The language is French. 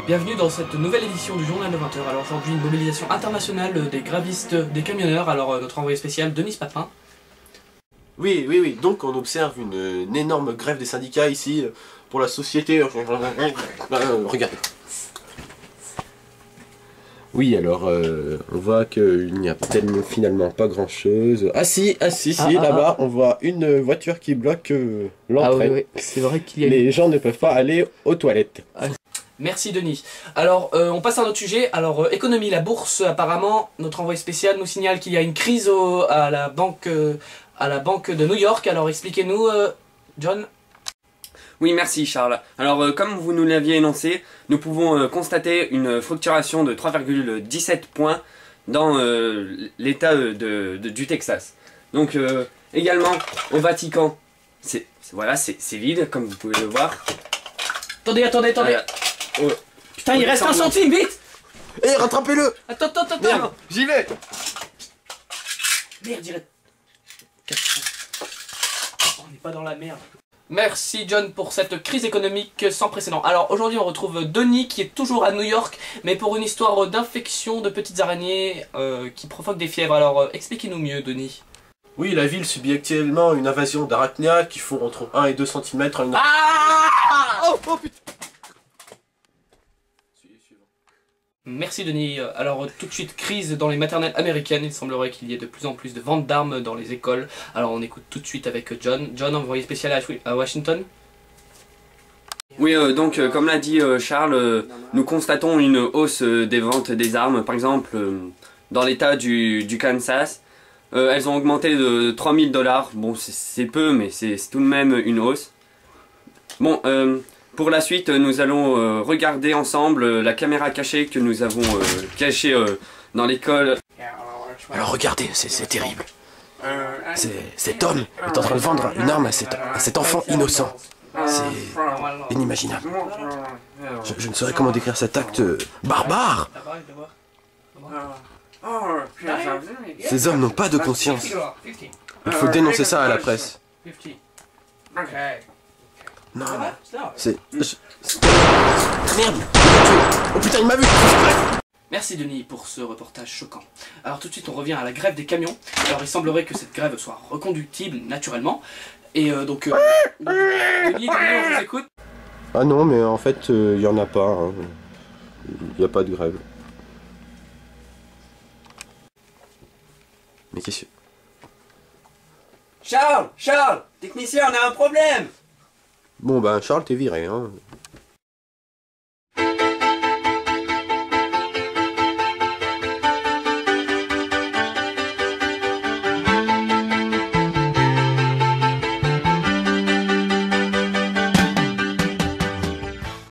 Bienvenue dans cette nouvelle édition du journal de 20h. Alors aujourd'hui une mobilisation internationale des grévistes, des camionneurs. Alors notre envoyé spécial Denis Papin. Oui, donc on observe une énorme grève des syndicats ici pour la société. Regardez. Oui, alors on voit qu'il n'y a tellement finalement pas grand chose. Ah si, là-bas on voit une voiture qui bloque l'entrée. Oui, c'est vrai qu'il y a... Les gens ne peuvent pas aller aux toilettes. Merci Denis. Alors on passe à un autre sujet. Alors économie, la bourse apparemment, notre envoyé spécial nous signale qu'il y a une crise à la banque de New York. Alors expliquez-nous John. Oui, merci Charles. Alors, comme vous nous l'aviez énoncé, nous pouvons constater une fluctuation de 3,17 points dans l'état du Texas. Donc, également, au Vatican, c'est vide, comme vous pouvez le voir. Attendez. Putain, il reste un centime, vite. Eh, rattrapez-le. Attends. Merde, j'y vais. Merde, on n'est pas dans la merde. Merci John pour cette crise économique sans précédent. Alors aujourd'hui on retrouve Denis qui est toujours à New York, mais pour une histoire d'infection de petites araignées qui provoquent des fièvres. Alors expliquez-nous mieux Denis. Oui, la ville subit actuellement une invasion d'arachnias qui font entre 1 et 2 cm. Oh putain. Merci Denis. Alors tout de suite, crise dans les maternelles américaines. Il semblerait qu'il y ait de plus en plus de ventes d'armes dans les écoles. Alors on écoute tout de suite avec John. John, envoyé spécial à Washington. Oui, donc comme l'a dit Charles, nous constatons une hausse des ventes des armes. Par exemple, dans l'état du Kansas, elles ont augmenté de 3000 $. Bon, c'est peu, mais c'est tout de même une hausse. Bon, pour la suite, nous allons regarder ensemble la caméra cachée que nous avons cachée dans l'école. Alors regardez, c'est terrible. Cet homme est en train de vendre une arme à cet enfant innocent. C'est inimaginable. Je ne saurais comment décrire cet acte barbare. Ces hommes n'ont pas de conscience. Il faut dénoncer ça à la presse. Non, c'est... Merde. Oh putain, il m'a vu. Merci Denis pour ce reportage choquant. Alors tout de suite on revient à la grève des camions. Alors il semblerait que cette grève soit reconductible naturellement. Et donc... Denis, on vous écoute. Ah non, mais en fait, il n'y en a pas. Hein. Il n'y a pas de grève. Mais qu'est-ce que... Charles, technicien, on a un problème. Bon ben, Charles, t'es viré, hein.